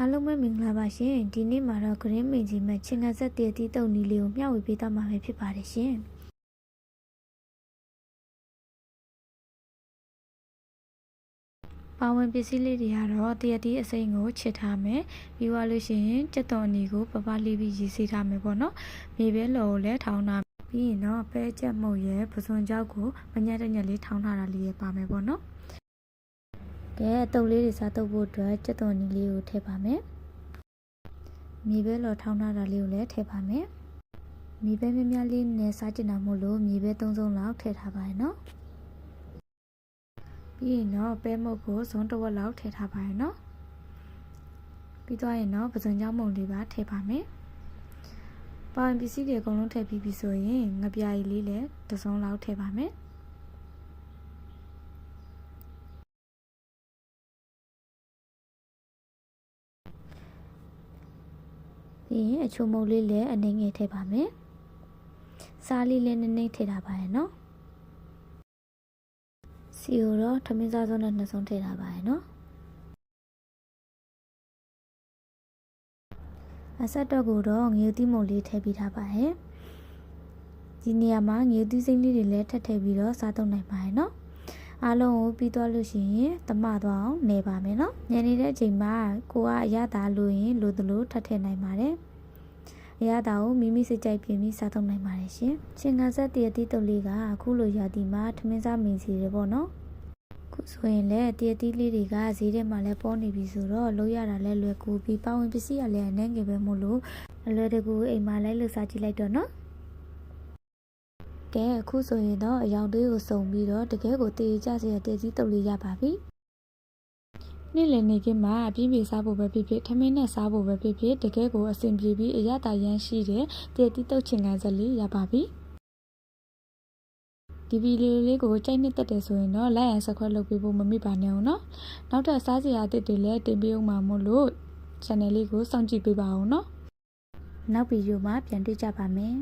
အားလုံးပဲမင်္ဂလာပါရှင်ဒီနေ့မှာတော့ဂရင်းမင်ကြီးမဲ့ချင်းကဆက်တည်တည်တုံနီလေးကိုမျှဝေပေးသွားမှာပဲဖြစ်ပါတယ်ရှင်ပါဝင်ပစ္စည်းလေးတွေကတော့တည်တည်အစိမ်းကိုချစ်ထားမယ်ပြီးသွားလို့ရှိရင်ကြက်သွန်အနီကိုပပလေးပြီးရေးစေးထားမယ်ပေါ့နော်မြေပဲလော်ကိုလည်းထောင်းထားပြီးရင်တော့ပဲချက်မှုတ်ရဲ့ပစွန်ကြောက်ကိုမညက်တဲ့ညက်လေးထောင်းထားတာလေးရပါမယ်ပေါ့နော်ကဲအတုပ်လေးတွေစားတော့ဖို့အတွက်ကြက်သွန်အနီလေးကိုထည့်ပါမယ်မြေပဲလော်ထောင်းထားတာလေးကိုလည်းထည့်ပါမယ်မြေပဲများများလေးနဲ့စားကျင်တာမို့လို့မြေပဲ3စုံလောက်ထည့်ထားပါရနော်ပြီးရင်တော့ပဲမုတ်ကိုဇွန်းတစ်ဝက်လောက်ထည့်ထားပါရနော်ပြီးသွားရင်တော့ပစွန်ကြောင်းမုံလေးပါထည့်ပါမယ်ပါဝင်ပစ္စည်းတွေအကုန်လုံးထည့်ပြီးပြီဆိုရင်ငပြားကြီးလေးလည်းတစ်စုံလောက်ထည့်ပါမယ်ပြီးရင်အချိုမုတ်လေးလည်းအနှိမ့်ငယ်ထည့်ပါမယ်စားလေးလည်းနည်းနည်းထည့်ထားပါရနော်စီကိုတော့ထမင်းစားစုံနဲ့2စုံထည့်ထားပါရနော်အဆက်တော့ကိုတော့ငရုတ်သီးမုတ်လေးထည့်ပြီးထားပါရဒီနေရာမှာငရုတ်သီးစိမ့်လေးတွေလည်းထည့်ပြီးတော့စားသုံးနိုင်ပါရနော်အားလုံးကိုပြီးသွားလို့ရှိရင်သမသွားအောင်နေပါမယ်နော်ညနေတဲ့အချိန်မှာကိုကအရသာလိုရင်လိုသလိုထပ်ထည့်နိုင်ပါတယ်အရသာကိုမိမိစိတ်ကြိုက်ပြင်ပြီးစားသုံးနိုင်ပါတယ်ရှင်ချင်းကဆက်တည်တည်တုပ်လေးကအခုလိုရာသီမှာထမင်းစားမင်းစီတယ်ပေါ့နော်ခုဆိုရင်လည်းတည်တည်လေးတွေကဈေးထဲမှာလည်းပေါ်နေပြီဆိုတော့လိုရတာလည်းလွယ်ကူပြီးပါဝင်ပစ္စည်းကလည်းအနေငယ်ပဲမို့လို့အလွယ်တကူအိမ်မှာလည်းလှူစားကြည့်လိုက်တော့နော်ကဲအခုဆိုရင်တော့အယောင်သေးကိုစုံပြီးတော့တကယ်ကိုတည်ကြစရာတည်ကြီးတုပ်လေးရပါပြီနေ့လည်နေကင်းမှာအပြင်းပြေစားဖို့ပဲဖြစ်ဖြစ်ထမင်းနဲ့စားဖို့ပဲဖြစ်ဖြစ်တကယ်ကိုအဆင်ပြေပြီးအရသာရမ်းရှိတဲ့တည်တည်တုပ်ချင်ကန်စလေးရပါပြီဒီဗီဒီယိုလေးကိုကြိုက်နှစ်သက်တယ်ဆိုရင်တော့ like and subscribe လုပ်ပေးဖို့မမေ့ပါနဲ့အောင်နော်နောက်ထပ်စားစရာအသစ်တွေလည်းတင်ပေးအောင်ပါမို့လို့ channel လေးကိုစောင့်ကြည့်ပေးပါအောင်နော်နောက်ဗီဒီယိုမှာပြန်တွေ့ကြပါမယ်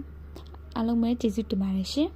အားလုံးပဲကျေးဇူးတင်ပါတယ်ရှင်